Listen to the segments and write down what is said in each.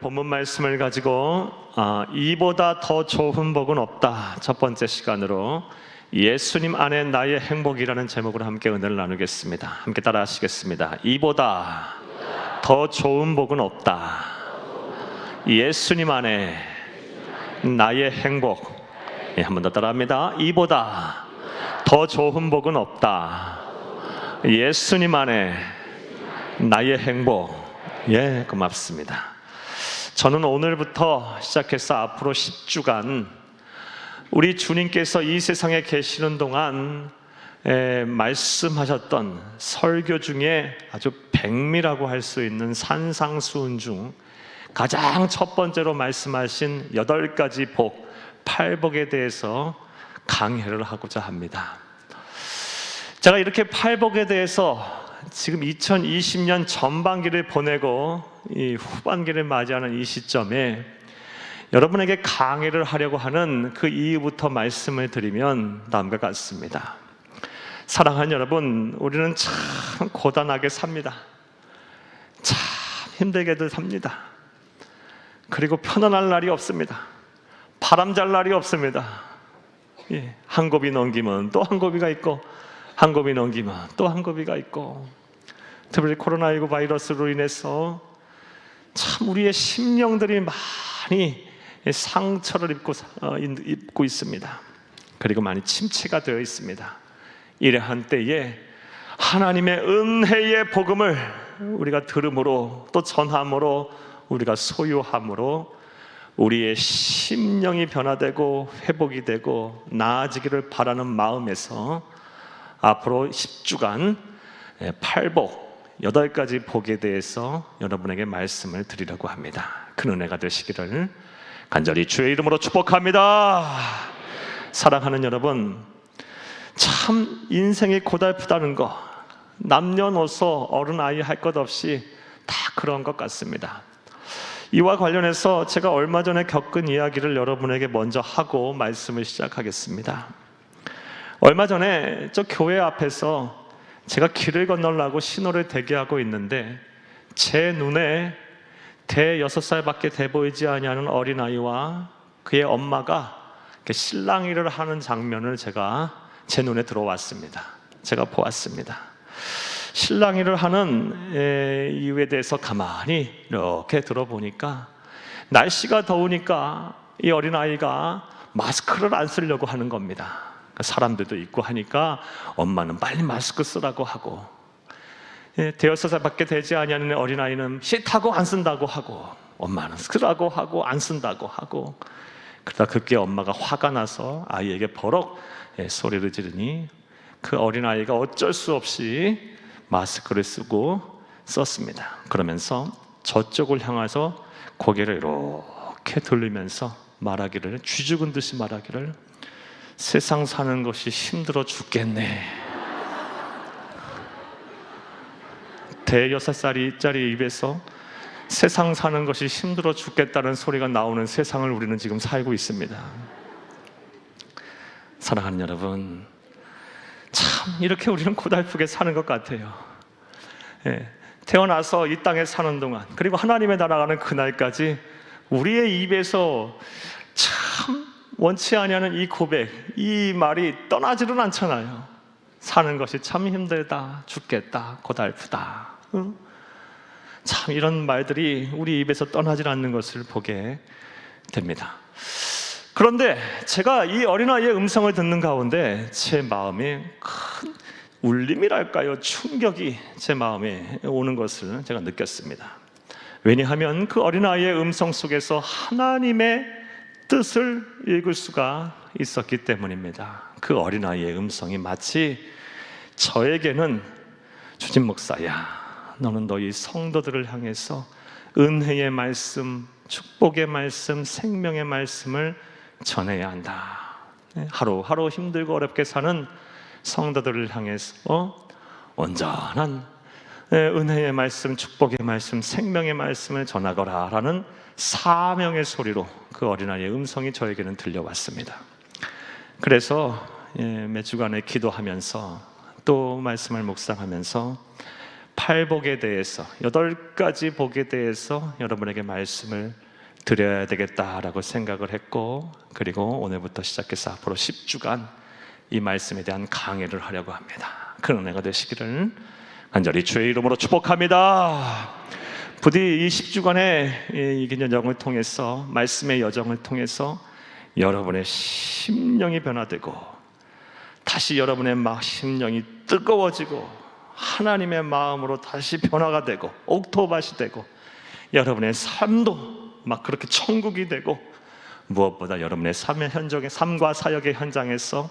본문 말씀을 가지고 이보다 더 좋은 복은 없다, 첫 번째 시간으로 예수님 안에 나의 행복이라는 제목으로 함께 은혜를 나누겠습니다. 함께 따라 하시겠습니다. 이보다 더 좋은 복은 없다. 예수님 안에 나의 행복. 한 번 더 따라합니다. 이보다 더 좋은 복은 없다. 예수님 안에 나의 행복. 고맙습니다. 저는 오늘부터 시작해서 앞으로 10주간 우리 주님께서 이 세상에 계시는 동안 말씀하셨던 설교 중에 아주 백미라고 할 수 있는 산상수훈 중 가장 첫 번째로 말씀하신 8가지 복, 8복에 대해서 강해를 하고자 합니다. 제가 이렇게 8복에 대해서 지금 2020년 전반기를 보내고 이 후반기를 맞이하는 이 시점에 여러분에게 강의를 하려고 하는 그 이유부터 말씀을 드리면 다음과 같습니다. 사랑하는 여러분, 우리는 참 고단하게 삽니다. 참 힘들게들 삽니다. 그리고 편안할 날이 없습니다. 바람잘 날이 없습니다. 한 고비 넘기면 또 한 고비가 있고, 한 고비 넘기면 또 한 고비가 있고, 특별히 코로나19 바이러스로 인해서 참 우리의 심령들이 많이 상처를 입고 있습니다. 그리고 많이 침체가 되어 있습니다. 이러한 때에 하나님의 은혜의 복음을 우리가 들음으로 또 전함으로 우리가 소유함으로 우리의 심령이 변화되고 회복이 되고 나아지기를 바라는 마음에서 앞으로 10주간 8복 8가지 복에 대해서 여러분에게 말씀을 드리려고 합니다. 큰 은혜가 되시기를 간절히 주의 이름으로 축복합니다. 사랑하는 여러분, 참 인생이 고달프다는 거, 남녀노소 어른아이 할 것 없이 다 그런 것 같습니다. 이와 관련해서 제가 얼마 전에 겪은 이야기를 여러분에게 먼저 하고 말씀을 시작하겠습니다. 얼마 전에 저 교회 앞에서 제가 길을 건너려고 신호를 대기하고 있는데 제 눈에 대 6살밖에 돼 보이지 아니하는 어린아이와 그의 엄마가 실랑이를 하는 장면을 제 눈에 들어왔습니다. 제가 보았습니다. 실랑이를 하는 이유에 대해서 가만히 이렇게 들어보니까 날씨가 더우니까 이 어린아이가 마스크를 안 쓰려고 하는 겁니다. 사람들도 있고 하니까 엄마는 빨리 마스크 쓰라고 하고, 대여섯 살밖에 되지 아니하는 어린아이는 싫다고 안 쓴다고 하고, 엄마는 쓰라고 하고 안 쓴다고 하고, 그러다 그게 엄마가 화가 나서 아이에게 버럭 소리를 지르니 그 어린아이가 어쩔 수 없이 마스크를 쓰고 썼습니다. 그러면서 저쪽을 향해서 고개를 이렇게 돌리면서 말하기를, 쥐죽은 듯이 말하기를, 세상 사는 것이 힘들어 죽겠네. 대 6살짜리 입에서 세상 사는 것이 힘들어 죽겠다는 소리가 나오는 세상을 우리는 지금 살고 있습니다. 사랑하는 여러분, 참 이렇게 우리는 고달프게 사는 것 같아요. 태어나서 이 땅에 사는 동안, 그리고 하나님의 나라 가는 그날까지 우리의 입에서 참 원치 아니하는 이 고백, 이 말이 떠나지는 않잖아요. 사는 것이 참 힘들다, 죽겠다, 고달프다. 참 이런 말들이 우리 입에서 떠나질 않는 것을 보게 됩니다. 그런데 제가 이 어린아이의 음성을 듣는 가운데 제 마음에 큰 울림이랄까요, 충격이 제 마음에 오는 것을 제가 느꼈습니다. 왜냐하면 그 어린아이의 음성 속에서 하나님의 뜻을 읽을 수가 있었기 때문입니다. 그 어린아이의 음성이 마치 저에게는, 주진 목사야, 너는 너희 성도들을 향해서 은혜의 말씀, 축복의 말씀, 생명의 말씀을 전해야 한다. 하루하루 힘들고 어렵게 사는 성도들을 향해서 온전한 은혜의 말씀, 축복의 말씀, 생명의 말씀을 전하거라 라는 사명의 소리로 그 어린아이의 음성이 저에게는 들려왔습니다. 그래서 몇 주간의 기도하면서 또 말씀을 묵상하면서 팔복에 대해서, 8가지 복에 대해서 여러분에게 말씀을 드려야 되겠다라고 생각을 했고, 그리고 오늘부터 시작해서 앞으로 10주간 이 말씀에 대한 강의를 하려고 합니다. 그런 은혜가 되시기를 간절히 주의 이름으로 축복합니다. 부디 이 10주간의 이 여정을 통해서, 말씀의 여정을 통해서 여러분의 심령이 변화되고, 다시 여러분의 심령이 뜨거워지고 하나님의 마음으로 다시 변화가 되고 옥토밭이 되고, 여러분의 삶도 막 그렇게 천국이 되고, 무엇보다 여러분의 삶과 사역의 현장에서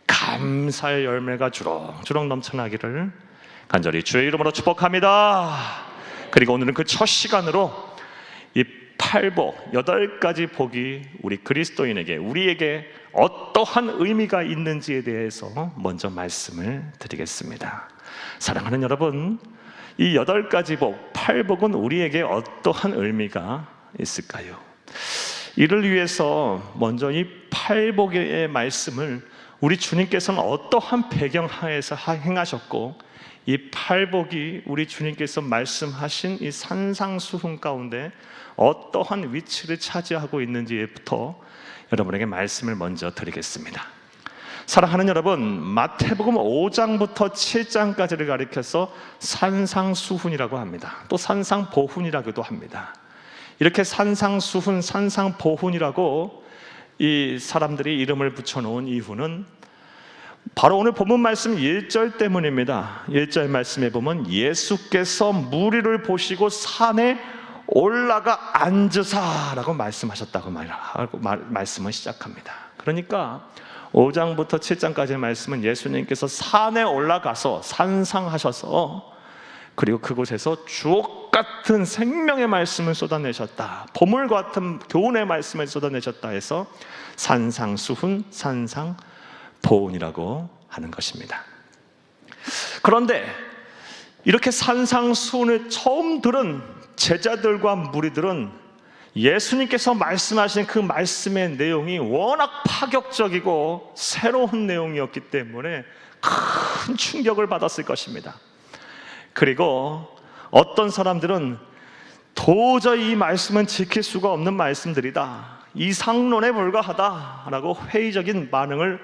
감사의 열매가 주렁주렁 넘쳐나기를 간절히 주의 이름으로 축복합니다. 그리고 오늘은 그 첫 시간으로 이 8복, 8가지 복이 우리 그리스도인에게, 우리에게 어떠한 의미가 있는지에 대해서 먼저 말씀을 드리겠습니다. 사랑하는 여러분, 이 8가지 복, 8복은 우리에게 어떠한 의미가 있을까요? 이를 위해서 먼저 이 8복의 말씀을 우리 주님께서는 어떠한 배경 하에서 행하셨고, 이 8복이 우리 주님께서 말씀하신 이 산상수훈 가운데 어떠한 위치를 차지하고 있는지부터 여러분에게 말씀을 먼저 드리겠습니다. 사랑하는 여러분, 마태복음 5장부터 7장까지를 가리켜서 산상수훈이라고 합니다. 또 산상보훈이라고도 합니다. 이렇게 산상수훈, 산상보훈이라고 이 사람들이 이름을 붙여놓은 이유는 바로 오늘 본문 말씀 1절 때문입니다. 1절 말씀에 보면 예수께서 무리를 보시고 산에 올라가 앉으사라고 말씀하셨다고 말씀을 시작합니다. 그러니까 5장부터 7장까지의 말씀은 예수님께서 산에 올라가서 산상하셔서, 그리고 그곳에서 주옥 같은 생명의 말씀을 쏟아내셨다, 보물 같은 교훈의 말씀을 쏟아내셨다 해서 산상수훈, 산상보훈이라고 하는 것입니다. 그런데 이렇게 산상수훈을 처음 들은 제자들과 무리들은 예수님께서 말씀하신 그 말씀의 내용이 워낙 파격적이고 새로운 내용이었기 때문에 큰 충격을 받았을 것입니다. 그리고 어떤 사람들은 도저히 이 말씀은 지킬 수가 없는 말씀들이다, 이상론에 불과하다라고 회의적인 반응을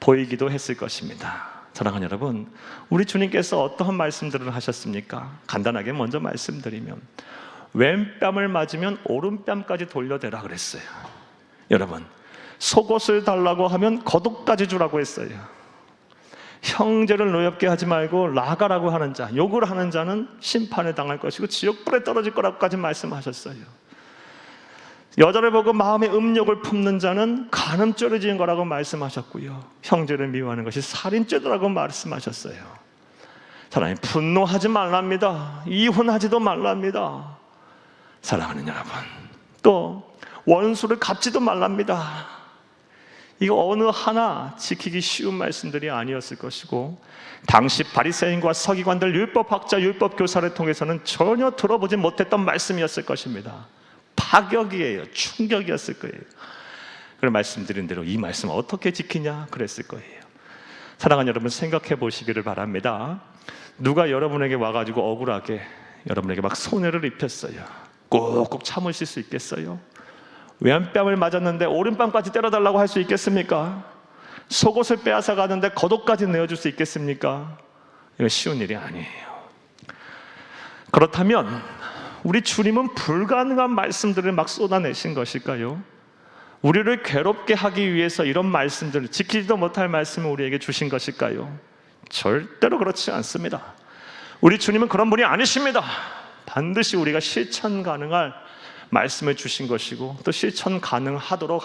보이기도 했을 것입니다. 사랑하는 여러분, 우리 주님께서 어떠한 말씀들을 하셨습니까? 간단하게 먼저 말씀드리면 왼뺨을 맞으면 오른뺨까지 돌려대라 그랬어요. 여러분, 속옷을 달라고 하면 겉옷까지 주라고 했어요. 형제를 노엽게 하지 말고 나가라고 하는 자, 욕을 하는 자는 심판에 당할 것이고 지옥불에 떨어질 거라고까지 말씀하셨어요. 여자를 보고 마음에 음욕을 품는 자는 간음죄를 지은 거라고 말씀하셨고요, 형제를 미워하는 것이 살인죄라고 말씀하셨어요. 사랑하는, 분노하지 말랍니다. 이혼하지도 말랍니다. 사랑하는 여러분, 또 원수를 갚지도 말랍니다. 이거 어느 하나 지키기 쉬운 말씀들이 아니었을 것이고, 당시 바리새인과 서기관들, 율법학자, 율법교사를 통해서는 전혀 들어보지 못했던 말씀이었을 것입니다. 파격이에요. 충격이었을 거예요. 그런 말씀드린 대로 이 말씀 어떻게 지키냐 그랬을 거예요. 사랑하는 여러분, 생각해 보시기를 바랍니다. 누가 여러분에게 와가지고 억울하게 여러분에게 막 손해를 입혔어요. 꾹꾹 참으실 수 있겠어요? 왼뺨을 맞았는데 오른뺨까지 때려달라고 할 수 있겠습니까? 속옷을 빼앗아 가는데 겉옷까지 내어줄 수 있겠습니까? 이거 쉬운 일이 아니에요. 그렇다면 우리 주님은 불가능한 말씀들을 막 쏟아내신 것일까요? 우리를 괴롭게 하기 위해서 이런 말씀들을, 지키지도 못할 말씀을 우리에게 주신 것일까요? 절대로 그렇지 않습니다. 우리 주님은 그런 분이 아니십니다. 반드시 우리가 실천 가능할 말씀을 주신 것이고, 또 실천 가능하도록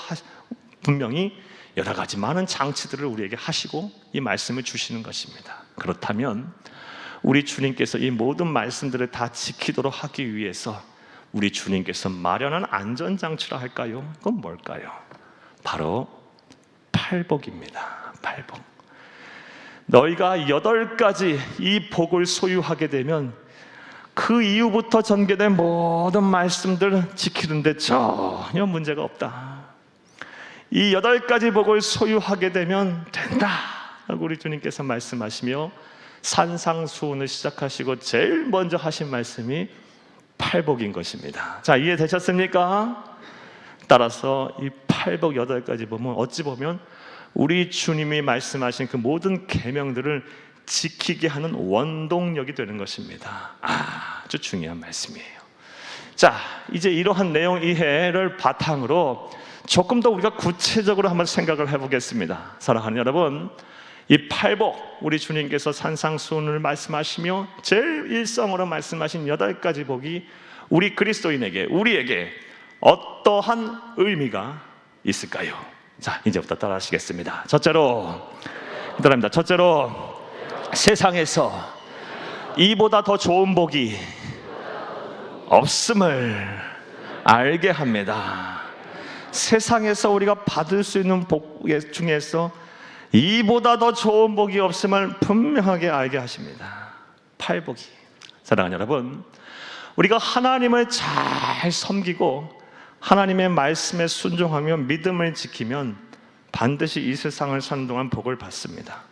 분명히 여러 가지 많은 장치들을 우리에게 하시고 이 말씀을 주시는 것입니다. 그렇다면 우리 주님께서 이 모든 말씀들을 다 지키도록 하기 위해서 우리 주님께서 마련한 안전장치라 할까요? 그건 뭘까요? 바로 팔복입니다. 팔복. 너희가 8가지 이 복을 소유하게 되면 그 이후부터 전개된 모든 말씀들 지키는데 전혀 문제가 없다. 이 8가지 복을 소유하게 되면 된다 라고 우리 주님께서 말씀하시며 산상수훈을 시작하시고 제일 먼저 하신 말씀이 팔복인 것입니다. 자, 이해되셨습니까? 따라서 이 팔복 8가지 보면 어찌 보면 우리 주님이 말씀하신 그 모든 계명들을 지키게 하는 원동력이 되는 것입니다. 아주 중요한 말씀이에요. 자, 이제 이러한 내용 이해를 바탕으로 조금 더 우리가 구체적으로 한번 생각을 해보겠습니다. 사랑하는 여러분, 이 팔복, 우리 주님께서 산상수훈을 말씀하시며 제일 일성으로 말씀하신 8가지 복이 우리 그리스도인에게, 우리에게 어떠한 의미가 있을까요? 자, 이제부터 따라하시겠습니다. 첫째로, 따라합니다. 첫째로, 세상에서 이보다 더 좋은 복이 없음을 알게 합니다. 세상에서 우리가 받을 수 있는 복 중에서 이보다 더 좋은 복이 없음을 분명하게 알게 하십니다. 팔복이. 사랑하는 여러분, 우리가 하나님을 잘 섬기고 하나님의 말씀에 순종하며 믿음을 지키면 반드시 이 세상을 사는 동안 복을 받습니다.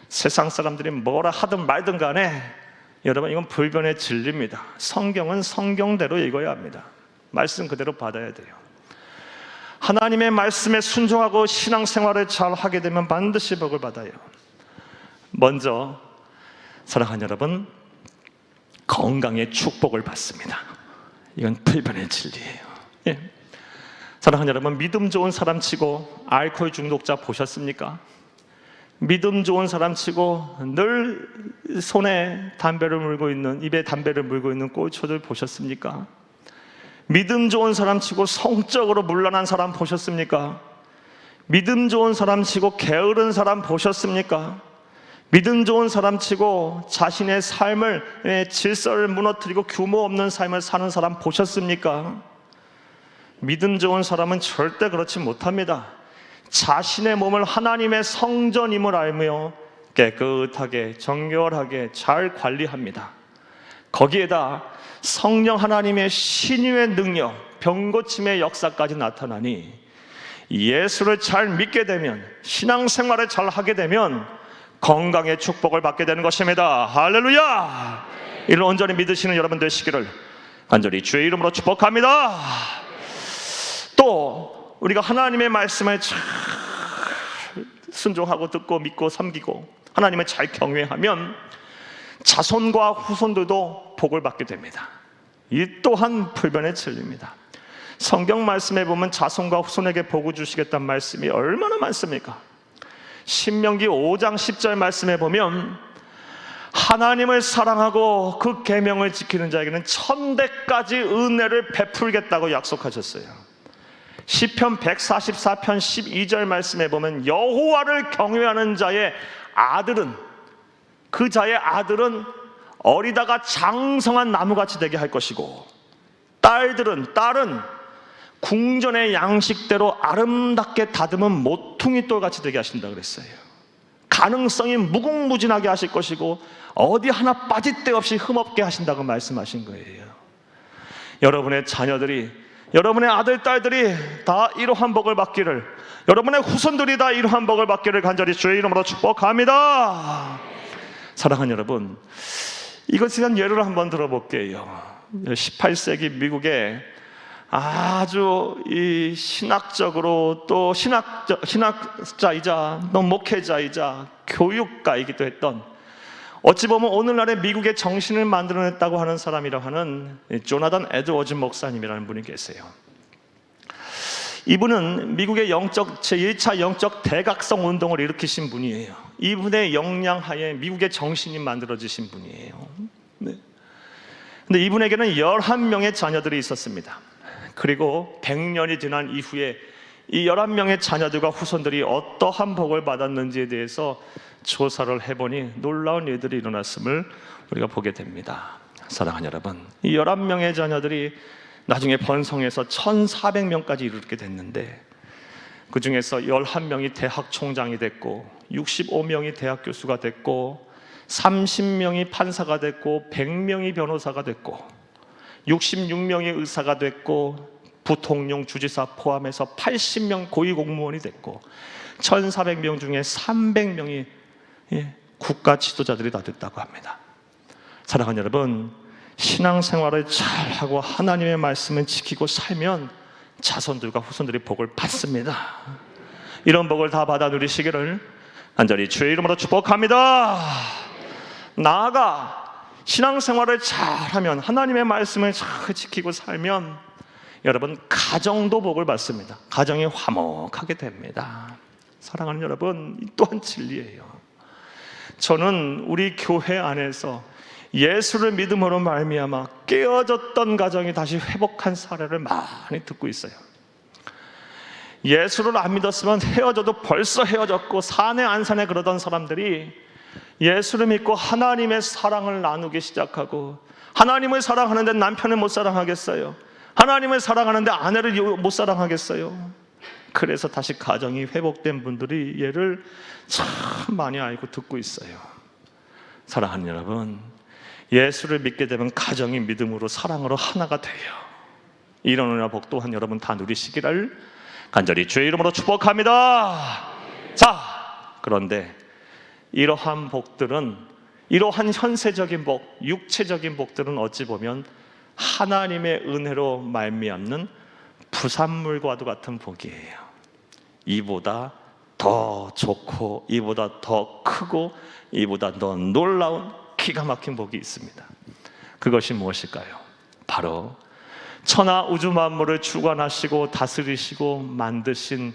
세상 사람들이 뭐라 하든 말든 간에 여러분, 이건 불변의 진리입니다. 성경은 성경대로 읽어야 합니다. 말씀 그대로 받아야 돼요. 하나님의 말씀에 순종하고 신앙생활을 잘 하게 되면 반드시 복을 받아요. 먼저 사랑하는 여러분, 건강의 축복을 받습니다. 이건 불변의 진리예요. 예. 사랑하는 여러분, 믿음 좋은 사람 치고 알코올 중독자 보셨습니까? 믿음 좋은 사람 치고 늘 손에 담배를 물고 있는, 입에 담배를 물고 있는 꼴초들 보셨습니까? 믿음 좋은 사람 치고 성적으로 문란한 사람 보셨습니까? 믿음 좋은 사람 치고 게으른 사람 보셨습니까? 믿음 좋은 사람 치고 자신의 삶을, 질서를 무너뜨리고 규모 없는 삶을 사는 사람 보셨습니까? 믿음 좋은 사람은 절대 그렇지 못합니다. 자신의 몸을 하나님의 성전임을 알며 깨끗하게 정결하게 잘 관리합니다. 거기에다 성령 하나님의 신유의 능력, 병고침의 역사까지 나타나니 예수를 잘 믿게 되면, 신앙생활을 잘 하게 되면 건강의 축복을 받게 되는 것입니다. 할렐루야! 이를 온전히 믿으시는 여러분 되시기를 간절히 주의 이름으로 축복합니다. 또 우리가 하나님의 말씀을 잘 순종하고 듣고 믿고 섬기고 하나님을 잘 경외하면 자손과 후손들도 복을 받게 됩니다. 이 또한 불변의 진리입니다. 성경 말씀에 보면 자손과 후손에게 복을 주시겠다는 말씀이 얼마나 많습니까? 신명기 5장 10절 말씀에 보면 하나님을 사랑하고 그 계명을 지키는 자에게는 1000대까지 은혜를 베풀겠다고 약속하셨어요. 시편 144편 12절 말씀에 보면 여호와를 경외하는 자의 아들은, 그 자의 아들은 어리다가 장성한 나무같이 되게 할 것이고 딸은 궁전의 양식대로 아름답게 다듬은 모퉁이 돌같이 되게 하신다 그랬어요. 가능성이 무궁무진하게 하실 것이고 어디 하나 빠질 데 없이 흠없게 하신다고 말씀하신 거예요. 여러분의 자녀들이, 여러분의 아들, 딸들이 다 이러한 복을 받기를, 여러분의 후손들이 다 이러한 복을 받기를 간절히 주의 이름으로 축복합니다. 사랑하는 여러분, 이것에 대한 예를 한번 들어볼게요. 18세기 미국에 아주 이 신학적으로 또 신학자이자 또 목회자이자 교육가이기도 했던, 어찌 보면 오늘날의 미국의 정신을 만들어냈다고 하는 사람이라 하는 조나단 에드워즈 목사님이라는 분이 계세요. 이분은 미국의 제1차 영적 대각성 운동을 일으키신 분이에요. 이분의 영향하에 미국의 정신이 만들어지신 분이에요. 네. 근데 이분에게는 11명의 자녀들이 있었습니다. 그리고 100년이 지난 이후에 이 11명의 자녀들과 후손들이 어떠한 복을 받았는지에 대해서 조사를 해보니 놀라운 일들이 일어났음을 우리가 보게 됩니다. 사랑하는 여러분, 이 11명의 자녀들이 나중에 번성해서 1400명까지 이르게 됐는데, 그 중에서 11명이 대학 총장이 됐고 65명이 대학 교수가 됐고 30명이 판사가 됐고 100명이 변호사가 됐고 66명이 의사가 됐고 부통령, 주지사 포함해서 80명 고위공무원이 됐고 1400명 중에 300명이 국가 지도자들이 다 됐다고 합니다. 사랑하는 여러분, 신앙생활을 잘하고 하나님의 말씀을 지키고 살면 자손들과 후손들이 복을 받습니다. 이런 복을 다 받아 누리시기를 간절히 주의 이름으로 축복합니다. 나아가 신앙생활을 잘하면, 하나님의 말씀을 잘 지키고 살면 여러분 가정도 복을 받습니다. 가정이 화목하게 됩니다. 사랑하는 여러분, 이 또한 진리예요. 저는 우리 교회 안에서 예수를 믿음으로 말미암아 깨어졌던 가정이 다시 회복한 사례를 많이 듣고 있어요. 예수를 안 믿었으면 헤어져도 벌써 헤어졌고 산에 안산에 그러던 사람들이 예수를 믿고 하나님의 사랑을 나누기 시작하고, 하나님을 사랑하는데 남편을 못 사랑하겠어요? 하나님을 사랑하는데 아내를 못 사랑하겠어요? 그래서 다시 가정이 회복된 분들이 얘를 참 많이 알고 듣고 있어요. 사랑하는 여러분, 예수를 믿게 되면 가정이 믿음으로 사랑으로 하나가 돼요. 이런 은혜와 복 또한 여러분 다 누리시기를 간절히 주의 이름으로 축복합니다. 자, 그런데 이러한 복들은, 이러한 현세적인 복, 육체적인 복들은 어찌 보면 하나님의 은혜로 말미암는 부산물과도 같은 복이에요. 이보다 더 좋고, 이보다 더 크고, 이보다 더 놀라운 기가 막힌 복이 있습니다. 그것이 무엇일까요? 바로 천하 우주 만물을 주관하시고 다스리시고 만드신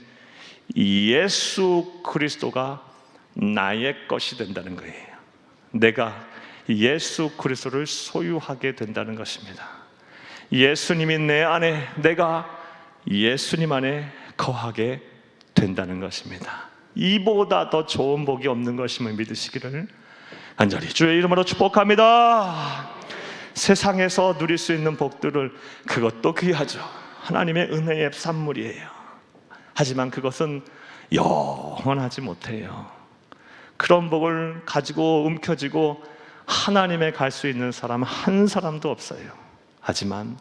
예수 그리스도가 나의 것이 된다는 거예요. 내가 예수 그리스도를 소유하게 된다는 것입니다. 예수님이 내 안에, 내가 예수님 안에 거하게 된다는 것입니다. 이보다 더 좋은 복이 없는 것임을 믿으시기를 간절히 주의 이름으로 축복합니다. 세상에서 누릴 수 있는 복들을, 그것도 귀하죠. 하나님의 은혜의 산물이에요. 하지만 그것은 영원하지 못해요. 그런 복을 가지고 움켜쥐고 하나님에 갈 수 있는 사람 한 사람도 없어요. 하지만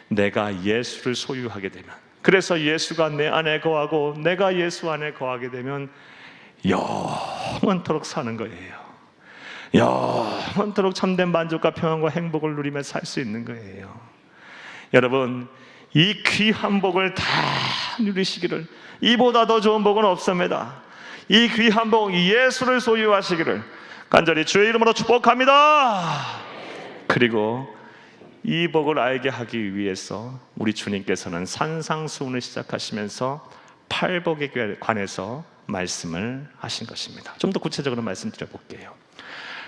내가 예수를 소유하게 되면, 그래서 예수가 내 안에 거하고 내가 예수 안에 거하게 되면 영원토록 사는 거예요. 영원토록 참된 만족과 평안과 행복을 누리며 살 수 있는 거예요. 여러분, 이 귀한 복을 다 누리시기를, 이보다 더 좋은 복은 없습니다. 이 귀한 복, 예수를 소유하시기를 간절히 주의 이름으로 축복합니다. 그리고 이 복을 알게 하기 위해서 우리 주님께서는 산상수훈을 시작하시면서 팔복에 관해서 말씀을 하신 것입니다. 좀 더 구체적으로 말씀드려볼게요.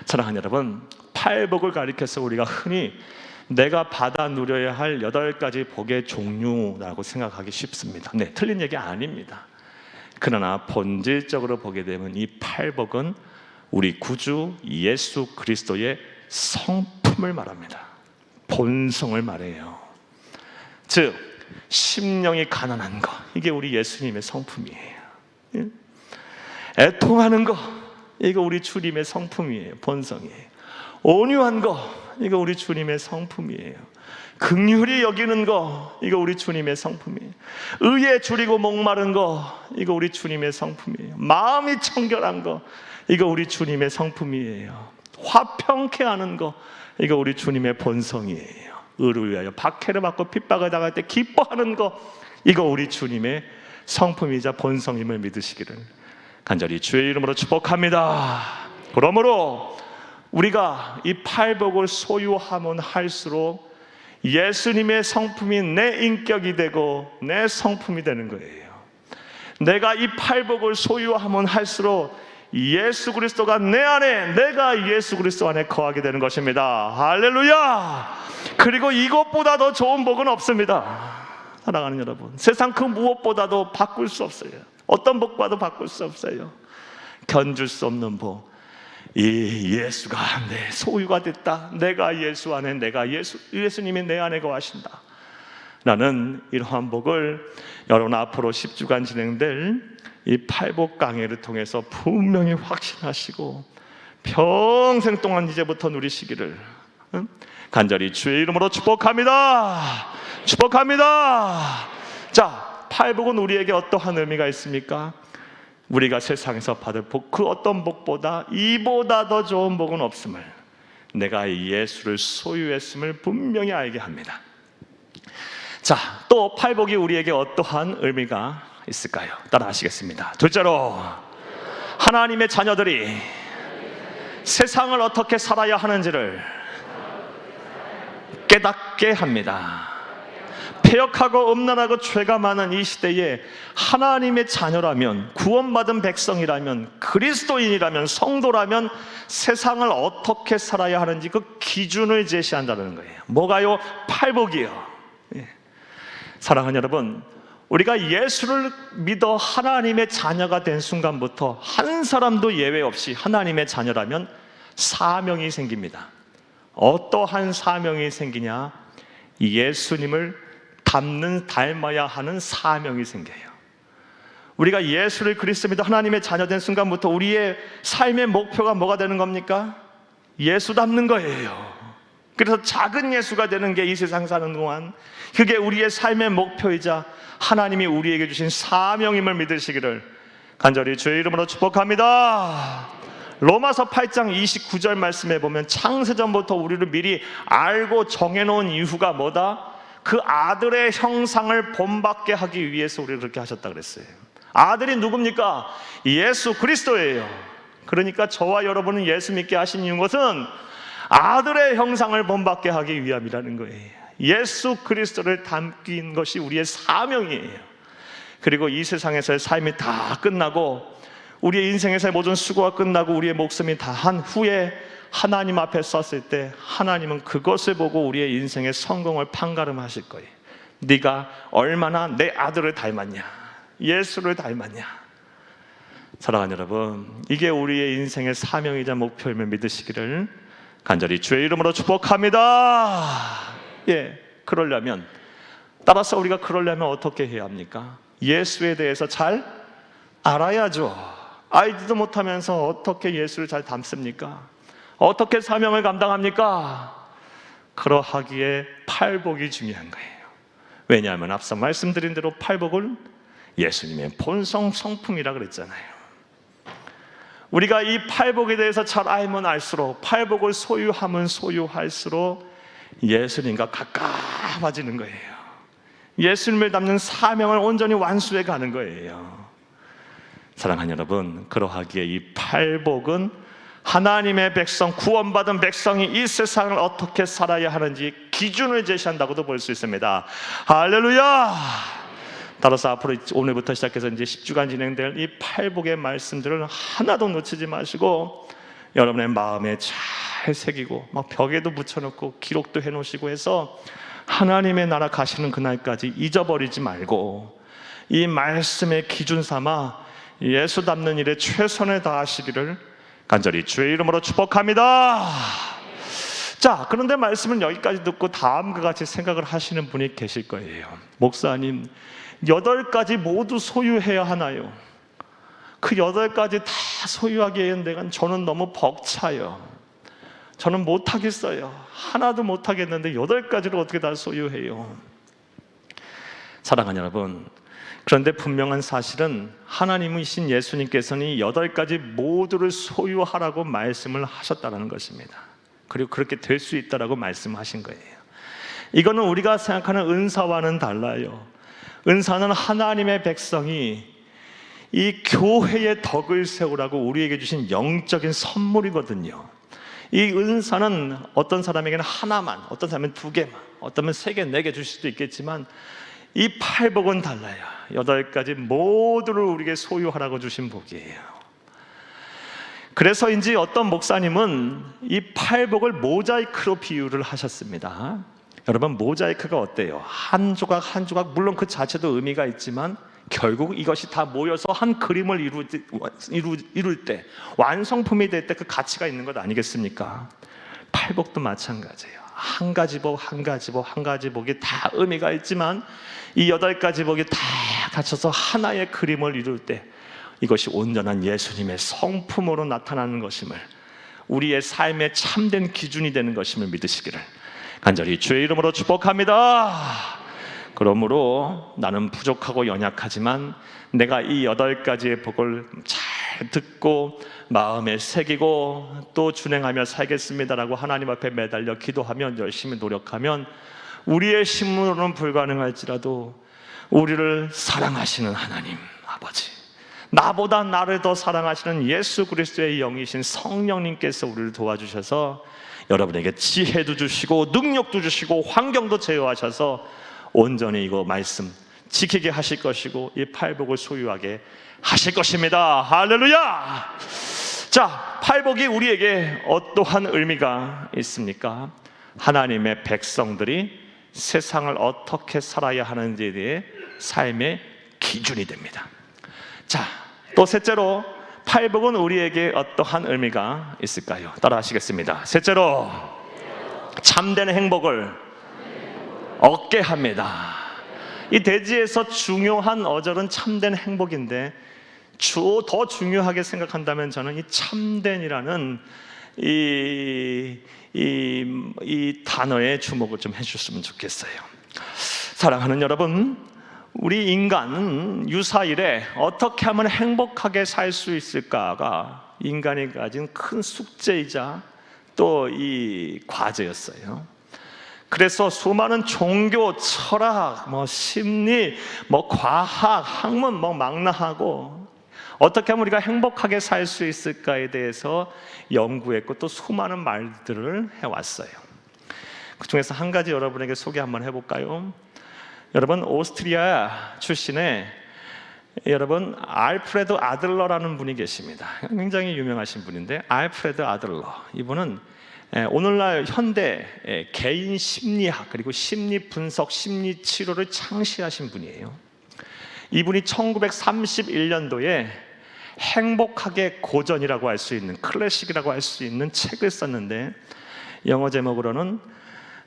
사랑하는 여러분, 팔복을 가리켜서 우리가 흔히 내가 받아 누려야 할 8가지 복의 종류라고 생각하기 쉽습니다. 네, 틀린 얘기 아닙니다. 그러나 본질적으로 보게 되면 이 팔복은 우리 구주 예수 그리스도의 성품을 말합니다. 본성을 말해요. 즉, 심령이 가난한 것, 이게 우리 예수님의 성품이에요. 애통하는 것, 이거 우리 주님의 성품이에요. 본성이에요. 온유한 것, 이거 우리 주님의 성품이에요. 긍휼히 여기는 거, 이거 우리 주님의 성품이에요. 의에 줄이고 목마른 거, 이거 우리 주님의 성품이에요. 마음이 청결한 거, 이거 우리 주님의 성품이에요. 화평케 하는 거, 이거 우리 주님의 본성이에요. 의를 위하여 박해를 받고 핍박을 당할 때 기뻐하는 거, 이거 우리 주님의 성품이자 본성임을 믿으시기를 간절히 주의 이름으로 축복합니다. 그러므로 우리가 이 팔복을 소유하면 할수록 예수님의 성품이 내 인격이 되고 내 성품이 되는 거예요. 내가 이 팔복을 소유하면 할수록 예수 그리스도가 내 안에, 내가 예수 그리스도 안에 거하게 되는 것입니다. 할렐루야! 그리고 이것보다 더 좋은 복은 없습니다. 사랑하는 여러분, 세상 그 무엇보다도 바꿀 수 없어요. 어떤 복과도 바꿀 수 없어요. 견줄 수 없는 복, 이 예수가 내 소유가 됐다. 내가 예수 안에, 내가 예수님이 내 안에 거하신다. 나는 이러한 복을 여러분 앞으로 10주간 진행될 이 팔복 강해를 통해서 분명히 확신하시고 평생 동안 이제부터 누리시기를 간절히 주의 이름으로 축복합니다. 축복합니다. 자, 팔복은 우리에게 어떠한 의미가 있습니까? 우리가 세상에서 받을 복, 그 어떤 복보다 이보다 더 좋은 복은 없음을, 내가 예수를 소유했음을 분명히 알게 합니다. 자, 또 팔복이 우리에게 어떠한 의미가 있을까요? 따라 하시겠습니다. 둘째로, 하나님의 자녀들이 세상을 어떻게 살아야 하는지를 깨닫게 합니다. 패역하고 음란하고 죄가 많은 이 시대에 하나님의 자녀라면, 구원받은 백성이라면, 그리스도인이라면, 성도라면 세상을 어떻게 살아야 하는지 그 기준을 제시한다는 거예요. 뭐가요? 팔복이요. 사랑하는 여러분, 우리가 예수를 믿어 하나님의 자녀가 된 순간부터 한 사람도 예외 없이 하나님의 자녀라면 사명이 생깁니다. 어떠한 사명이 생기냐? 예수님을 닮아야 하는 사명이 생겨요. 우리가 예수를 그리스도 믿어 하나님의 자녀 된 순간부터 우리의 삶의 목표가 뭐가 되는 겁니까? 예수 닮는 거예요. 그래서 작은 예수가 되는 게 이 세상 사는 동안 그게 우리의 삶의 목표이자 하나님이 우리에게 주신 사명임을 믿으시기를 간절히 주의 이름으로 축복합니다. 로마서 8장 29절 말씀에 보면 창세전부터 우리를 미리 알고 정해놓은 이유가 뭐다? 그 아들의 형상을 본받게 하기 위해서 우리를 그렇게 하셨다 그랬어요. 아들이 누굽니까? 예수 그리스도예요. 그러니까 저와 여러분은 예수 믿게 하신 이유는 아들의 형상을 본받게 하기 위함이라는 거예요. 예수 그리스도를 담긴 것이 우리의 사명이에요. 그리고 이 세상에서의 삶이 다 끝나고 우리의 인생에서의 모든 수고가 끝나고 우리의 목숨이 다한 후에 하나님 앞에 섰을 때 하나님은 그것을 보고 우리의 인생의 성공을 판가름하실 거예요. 네가 얼마나 내 아들을 닮았냐, 예수를 닮았냐. 사랑하는 여러분, 이게 우리의 인생의 사명이자 목표임을 믿으시기를 간절히 주의 이름으로 축복합니다. 그러려면, 따라서 우리가 그러려면 어떻게 해야 합니까? 예수에 대해서 잘 알아야죠. 알지도 못하면서 어떻게 예수를 잘 닮습니까? 어떻게 사명을 감당합니까? 그러하기에 팔복이 중요한 거예요. 왜냐하면 앞서 말씀드린 대로 팔복은 예수님의 본성 성품이라 그랬잖아요. 우리가 이 팔복에 대해서 잘 알면 알수록, 팔복을 소유하면 소유할수록 예수님과 가까워지는 거예요. 예수님을 닮는 사명을 온전히 완수해 가는 거예요. 사랑하는 여러분, 그러하기에 이 팔복은 하나님의 백성, 구원받은 백성이 이 세상을 어떻게 살아야 하는지 기준을 제시한다고도 볼 수 있습니다. 할렐루야! 따라서 앞으로 오늘부터 시작해서 이제 10주간 진행될 이 팔복의 말씀들을 하나도 놓치지 마시고 여러분의 마음에 잘 새기고 막 벽에도 붙여놓고 기록도 해놓으시고 해서 하나님의 나라 가시는 그날까지 잊어버리지 말고 이 말씀의 기준 삼아 예수 닮는 일에 최선을 다하시기를 간절히 주의 이름으로 축복합니다. 자, 그런데 말씀은 여기까지 듣고 다음과 같이 생각을 하시는 분이 계실 거예요. 목사님, 8가지 모두 소유해야 하나요? 그 8가지 다 소유하기에는 저는 너무 벅차요. 저는 못하겠어요. 하나도 못하겠는데 8가지를 어떻게 다 소유해요? 사랑하는 여러분, 그런데 분명한 사실은 하나님이신 예수님께서는 8가지 모두를 소유하라고 말씀을 하셨다는 것입니다. 그리고 그렇게 될 수 있다라고 말씀하신 거예요. 이거는 우리가 생각하는 은사와는 달라요. 은사는 하나님의 백성이 이 교회의 덕을 세우라고 우리에게 주신 영적인 선물이거든요. 이 은사는 어떤 사람에게는 하나만, 어떤 사람은 2개만, 어떤 사람은 3개, 4개 주실 수도 있겠지만 이 팔복은 달라요. 8가지 모두를 우리에게 소유하라고 주신 복이에요. 그래서인지 어떤 목사님은 이 팔복을 모자이크로 비유를 하셨습니다. 여러분, 모자이크가 어때요? 한 조각 한 조각, 물론 그 자체도 의미가 있지만 결국 이것이 다 모여서 한 그림을 이룰 때, 완성품이 될 때 그 가치가 있는 것 아니겠습니까? 팔복도 마찬가지예요. 한 가지 복, 한 가지 복, 한 가지 복이 다 의미가 있지만 이 8가지 복이 다 갖춰서 하나의 그림을 이룰 때 이것이 온전한 예수님의 성품으로 나타나는 것임을, 우리의 삶의 참된 기준이 되는 것임을 믿으시기를 간절히 주의 이름으로 축복합니다. 그러므로 나는 부족하고 연약하지만 내가 이 8가지의 복을 잘 듣고 마음에 새기고 또 준행하며 살겠습니다라고 하나님 앞에 매달려 기도하면, 열심히 노력하면 우리의 힘으로는 불가능할지라도 우리를 사랑하시는 하나님 아버지, 나보다 나를 더 사랑하시는 예수 그리스도의 영이신 성령님께서 우리를 도와주셔서 여러분에게 지혜도 주시고 능력도 주시고 환경도 제어하셔서 온전히 이거 말씀 지키게 하실 것이고 이 팔복을 소유하게 하실 것입니다. 할렐루야! 자, 팔복이 우리에게 어떠한 의미가 있습니까? 하나님의 백성들이 세상을 어떻게 살아야 하는지에 대해 삶의 기준이 됩니다. 자, 또 셋째로 팔복은 우리에게 어떠한 의미가 있을까요? 따라 하시겠습니다. 셋째로 참된 행복을 얻게 합니다. 이 대지에서 중요한 어절은 참된 행복인데 더 중요하게 생각한다면 저는 이 참된이라는 이 단어에 주목을 좀 해주셨으면 좋겠어요. 사랑하는 여러분, 우리 인간 유사일에 어떻게 하면 행복하게 살 수 있을까가 인간이 가진 큰 숙제이자 또 이 과제였어요. 그래서 수많은 종교, 철학, 심리, 과학, 학문 망라하고 어떻게 하면 우리가 행복하게 살 수 있을까에 대해서 연구했고 또 수많은 말들을 해왔어요. 그 중에서 한 가지 여러분에게 소개 한번 해볼까요? 여러분, 오스트리아 출신의 여러분 알프레드 아들러라는 분이 계십니다. 굉장히 유명하신 분인데, 알프레드 아들러, 이분은 오늘날 현대 개인 심리학 그리고 심리 분석, 심리 치료를 창시하신 분이에요. 이분이 1931년도에 행복하게 고전이라고 할 수 있는, 클래식이라고 할 수 있는 책을 썼는데 영어 제목으로는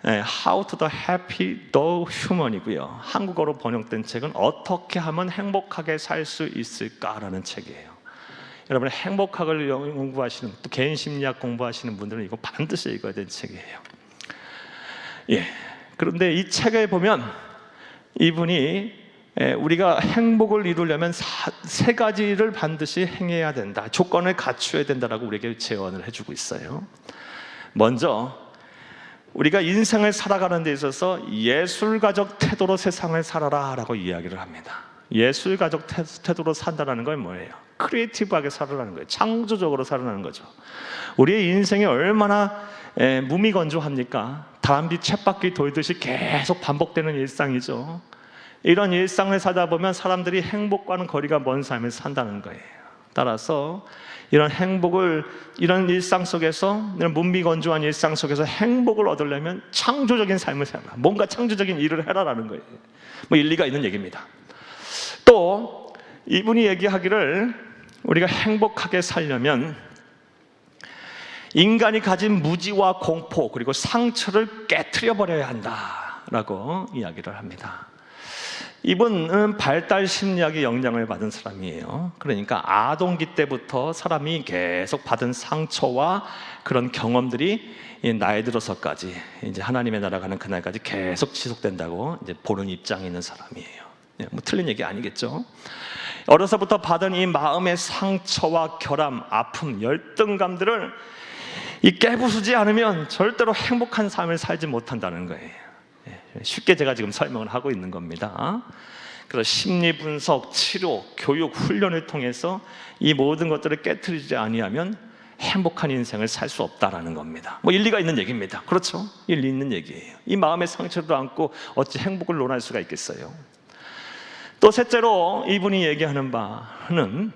How to the Happy the Human이고요. 한국어로 번역된 책은 어떻게 하면 행복하게 살 수 있을까라는 책이에요. 여러분, 행복학을 연구하시는, 또 개인 심리학 공부하시는 분들은 이거 반드시 읽어야 되는 책이에요. 그런데 이 책에 보면 이분이 우리가 행복을 이루려면 세 가지를 반드시 행해야 된다, 조건을 갖춰야 된다라고 우리에게 제언을 해주고 있어요. 먼저 우리가 인생을 살아가는 데 있어서 예술가적 태도로 세상을 살아라 라고 이야기를 합니다. 예술가적 태도로 산다는 건 뭐예요? 크리에이티브하게 살아라는 거예요. 창조적으로 살아라는 거죠. 우리의 인생이 얼마나 무미건조합니까? 다람쥐 쳇바퀴 돌듯이 계속 반복되는 일상이죠. 이런 일상을 살다 보면 사람들이 행복과는 거리가 먼 삶을 산다는 거예요. 따라서 이런 행복을, 이런 일상 속에서, 이런 무미건조한 일상 속에서 행복을 얻으려면 창조적인 삶을 살아라, 뭔가 창조적인 일을 해라라는 거예요. 일리가 있는 얘기입니다. 또 이분이 얘기하기를 우리가 행복하게 살려면 인간이 가진 무지와 공포 그리고 상처를 깨트려 버려야 한다라고 이야기를 합니다. 이분은 발달 심리학의 영향을 받은 사람이에요. 그러니까 아동기 때부터 사람이 계속 받은 상처와 그런 경험들이 나이 들어서까지, 이제 하나님의 나라 가는 그날까지 계속 지속된다고 이제 보는 입장이 있는 사람이에요. 틀린 얘기 아니겠죠? 어려서부터 받은 이 마음의 상처와 결함, 아픔, 열등감들을 깨부수지 않으면 절대로 행복한 삶을 살지 못한다는 거예요. 쉽게 제가 지금 설명을 하고 있는 겁니다. 그래서 심리 분석, 치료, 교육, 훈련을 통해서 이 모든 것들을 깨트리지 아니하면 행복한 인생을 살 수 없다라는 겁니다. 일리가 있는 얘기입니다. 그렇죠? 일리 있는 얘기예요. 이 마음의 상처도 안고 어찌 행복을 논할 수가 있겠어요? 또 셋째로 이분이 얘기하는 바는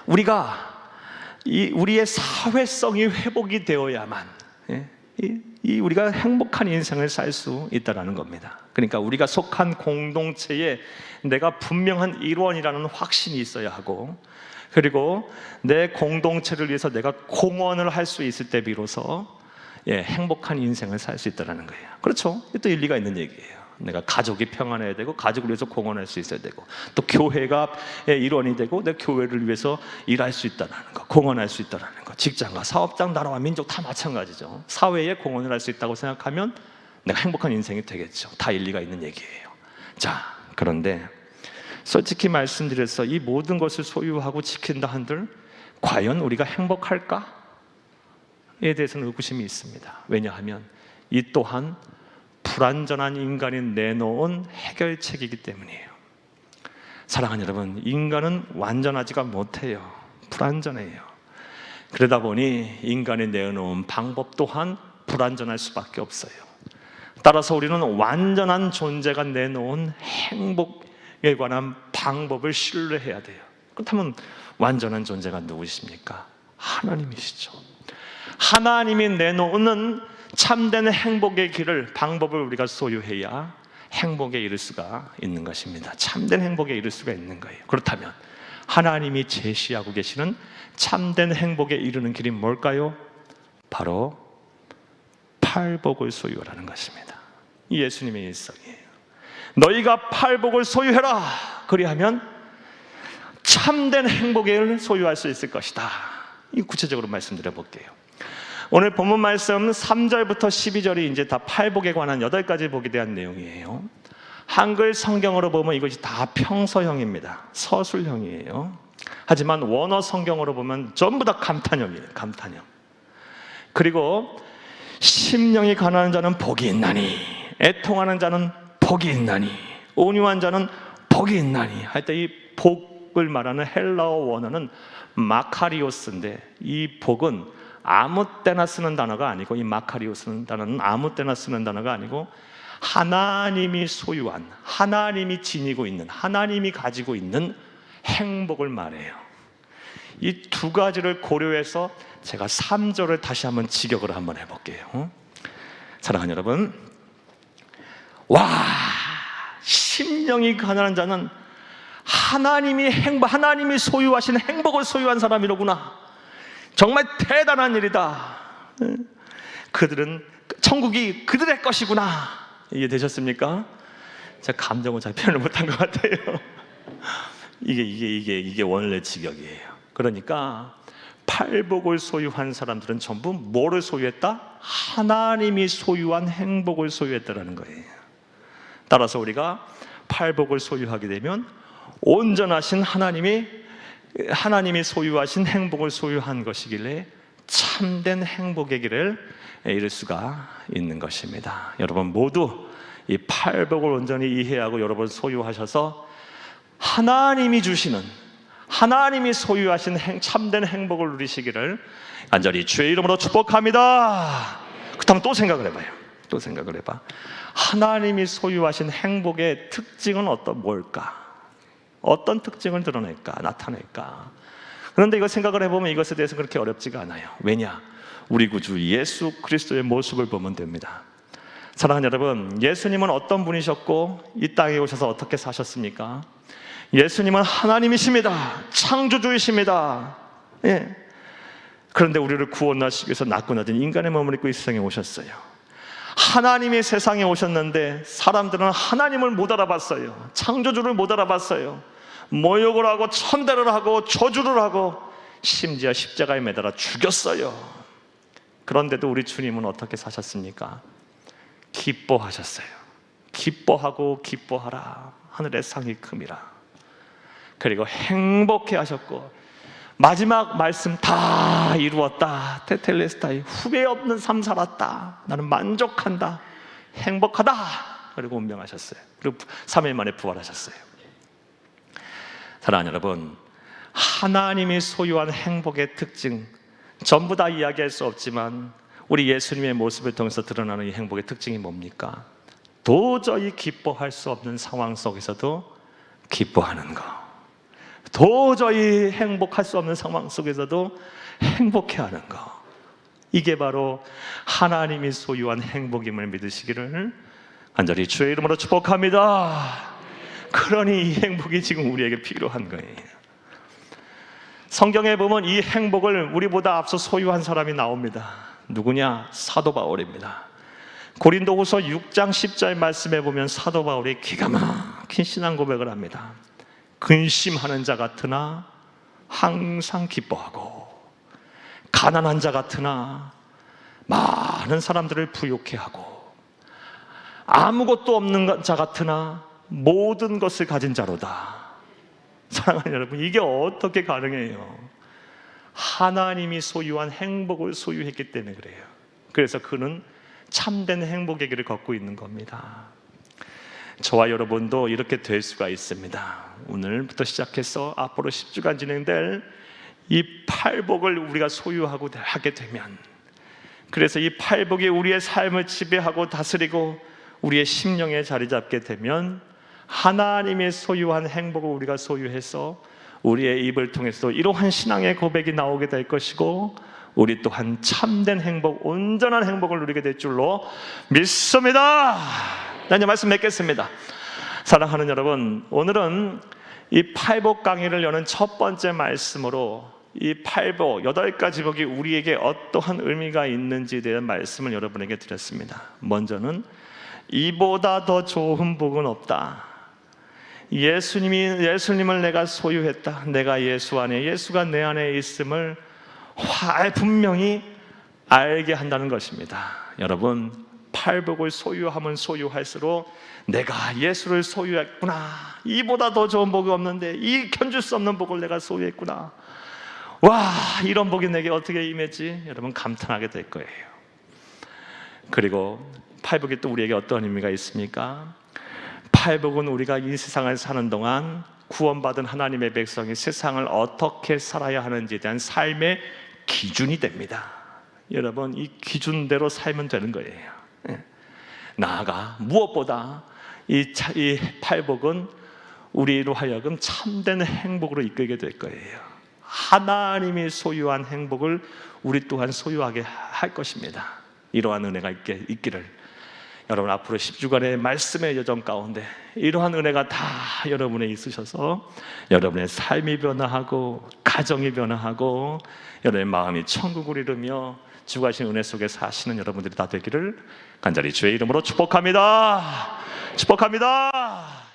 우리의 사회성이 회복이 되어야만 우리가 행복한 인생을 살 수 있다는 겁니다. 그러니까 우리가 속한 공동체에 내가 분명한 일원이라는 확신이 있어야 하고, 그리고 내 공동체를 위해서 내가 공헌을 할 수 있을 때 비로소 행복한 인생을 살 수 있다는 거예요. 그렇죠? 또 일리가 있는 얘기예요. 내가 가족이 평안해야 되고, 가족을 위해서 공헌할 수 있어야 되고, 또 교회가 일원이 되고 내 교회를 위해서 일할 수 있다는 거, 공헌할 수 있다는 거. 직장과 사업장, 나라와 민족 다 마찬가지죠. 사회에 공헌을 할 수 있다고 생각하면 내가 행복한 인생이 되겠죠. 다 일리가 있는 얘기예요. 자, 그런데 솔직히 말씀드려서 이 모든 것을 소유하고 지킨다 한들 과연 우리가 행복할까에 대해서는 의구심이 있습니다. 왜냐하면 이 또한 불완전한 인간이 내놓은 해결책이기 때문이에요. 사랑하는 여러분, 인간은 완전하지가 못해요. 불완전해요. 그러다 보니 인간이 내놓은 방법 또한 불완전할 수밖에 없어요. 따라서 우리는 완전한 존재가 내놓은 행복에 관한 방법을 신뢰해야 돼요. 그렇다면 완전한 존재가 누구십니까? 하나님이시죠. 하나님이 내놓는 참된 행복의 길을, 방법을 우리가 소유해야 행복에 이를 수가 있는 것입니다. 참된 행복에 이를 수가 있는 거예요. 그렇다면 하나님이 제시하고 계시는 참된 행복에 이르는 길이 뭘까요? 바로 팔복을 소유하라는 것입니다. 이 예수님의 일성이에요. 너희가 팔복을 소유해라. 그리하면 참된 행복을 소유할 수 있을 것이다. 이 구체적으로 말씀드려 볼게요. 오늘 본문 말씀 3절부터 12절이 이제 다 팔복에 관한 8가지 복에 대한 내용이에요. 한글 성경으로 보면 이것이 다 평서형입니다. 서술형이에요. 하지만 원어 성경으로 보면 전부 다 감탄형이에요. 감탄형. 그리고 심령이 가난한 자는 복이 있나니, 애통하는 자는 복이 있나니, 온유한 자는 복이 있나니 할 때 이 복을 말하는 헬라어 원어는 마카리오스인데, 이 복은 아무 때나 쓰는 단어가 아니고, 이 마카리오스는 단어는 아무 때나 쓰는 단어가 아니고 하나님이 소유한, 하나님이 지니고 있는, 하나님이 가지고 있는 행복을 말해요. 이 두 가지를 고려해서 제가 3절을 다시 한번 직역을 한번 해볼게요. 사랑하는 여러분, 와, 심령이 가난한 자는 하나님이 소유하신 행복을 소유한 사람이로구나. 정말 대단한 일이다. 그들은, 천국이 그들의 것이구나. 이해되셨습니까? 제가 감정을 잘 표현을 못한 것 같아요. 이게 원래 직역이에요. 그러니까 팔복을 소유한 사람들은 전부 뭐를 소유했다? 하나님이 소유한 행복을 소유했다라는 거예요. 따라서 우리가 팔복을 소유하게 되면 온전하신 하나님이 소유하신 행복을 소유한 것이길래 참된 행복의 길을 이룰 수가 있는 것입니다. 여러분 모두 이 팔복을 온전히 이해하고 여러분 소유하셔서 하나님이 주시는, 하나님이 소유하신 참된 행복을 누리시기를 간절히 주의 이름으로 축복합니다. 그렇다면 또 생각을 해봐. 하나님이 소유하신 행복의 특징은 뭘까? 어떤 특징을 드러낼까? 나타낼까? 그런데 이거 생각을 해보면 이것에 대해서 그렇게 어렵지가 않아요. 왜냐? 우리 구주 예수 그리스도의 모습을 보면 됩니다. 사랑하는 여러분, 예수님은 어떤 분이셨고 이 땅에 오셔서 어떻게 사셨습니까? 예수님은 하나님이십니다. 창조주이십니다. 예. 그런데 우리를 구원하시기 위해서 낮고 낮은 인간의 몸을 입고 이 세상에 오셨어요. 하나님이 세상에 오셨는데 사람들은 하나님을 못 알아봤어요. 창조주를 못 알아봤어요. 모욕을 하고 천대를 하고 저주를 하고 심지어 십자가에 매달아 죽였어요. 그런데도 우리 주님은 어떻게 사셨습니까? 기뻐하셨어요. 기뻐하고 기뻐하라, 하늘의 상이 큼이라. 그리고 행복해 하셨고 마지막 말씀 다 이루었다. 테텔레스타이, 후회 없는 삶 살았다. 나는 만족한다. 행복하다. 그리고 운명하셨어요. 그리고 3일 만에 부활하셨어요. 사랑하는 여러분, 하나님이 소유한 행복의 특징 전부 다 이야기할 수 없지만 우리 예수님의 모습을 통해서 드러나는 이 행복의 특징이 뭡니까? 도저히 기뻐할 수 없는 상황 속에서도 기뻐하는 거, 도저히 행복할 수 없는 상황 속에서도 행복해하는 거, 이게 바로 하나님이 소유한 행복임을 믿으시기를 간절히 주의 이름으로 축복합니다. 그러니 이 행복이 지금 우리에게 필요한 거예요. 성경에 보면 이 행복을 우리보다 앞서 소유한 사람이 나옵니다. 누구냐? 사도 바울입니다. 고린도후서 6장 10절 말씀에 보면 사도 바울이 기가 막힌 신앙 고백을 합니다. 근심하는 자 같으나 항상 기뻐하고, 가난한 자 같으나 많은 사람들을 부욕해 하고, 아무것도 없는 자 같으나 모든 것을 가진 자로다. 사랑하는 여러분, 이게 어떻게 가능해요? 하나님이 소유한 행복을 소유했기 때문에 그래요. 그래서 그는 참된 행복의 길을 걷고 있는 겁니다. 저와 여러분도 이렇게 될 수가 있습니다. 오늘부터 시작해서 앞으로 10주간 진행될 이 팔복을 우리가 소유하고 하게 되면, 그래서 이 팔복이 우리의 삶을 지배하고 다스리고 우리의 심령에 자리 잡게 되면 하나님의 소유한 행복을 우리가 소유해서 우리의 입을 통해서 이러한 신앙의 고백이 나오게 될 것이고, 우리 또한 참된 행복, 온전한 행복을 누리게 될 줄로 믿습니다. 난 이 말씀 맺겠습니다. 사랑하는 여러분, 오늘은 이 팔복 강의를 여는 첫 번째 말씀으로 이 팔복, 8가지 복이 우리에게 어떠한 의미가 있는지에 대한 말씀을 여러분에게 드렸습니다. 먼저는 이보다 더 좋은 복은 없다. 예수님을 내가 소유했다. 내가 예수 안에, 예수가 내 안에 있음을 분명히 알게 한다는 것입니다. 여러분, 팔복을 소유하면 소유할수록 내가 예수를 소유했구나, 이보다 더 좋은 복이 없는데 이 견줄 수 없는 복을 내가 소유했구나, 와, 이런 복이 내게 어떻게 임했지? 여러분 감탄하게 될 거예요. 그리고 팔복이 또 우리에게 어떤 의미가 있습니까? 팔복은 우리가 이 세상을 사는 동안 구원받은 하나님의 백성이 세상을 어떻게 살아야 하는지에 대한 삶의 기준이 됩니다. 여러분, 이 기준대로 살면 되는 거예요. 나아가 무엇보다 이 팔복은 우리로 하여금 참된 행복으로 이끌게 될 거예요. 하나님이 소유한 행복을 우리 또한 소유하게 할 것입니다. 이러한 은혜가 있기를 여러분 앞으로 10주간의 말씀의 여정 가운데 이러한 은혜가 다 여러분에 있으셔서 여러분의 삶이 변화하고 가정이 변화하고 여러분의 마음이 천국을 이루며 주가 하신 은혜 속에 사시는 여러분들이 다 되기를 간절히 주의 이름으로 축복합니다. 축복합니다.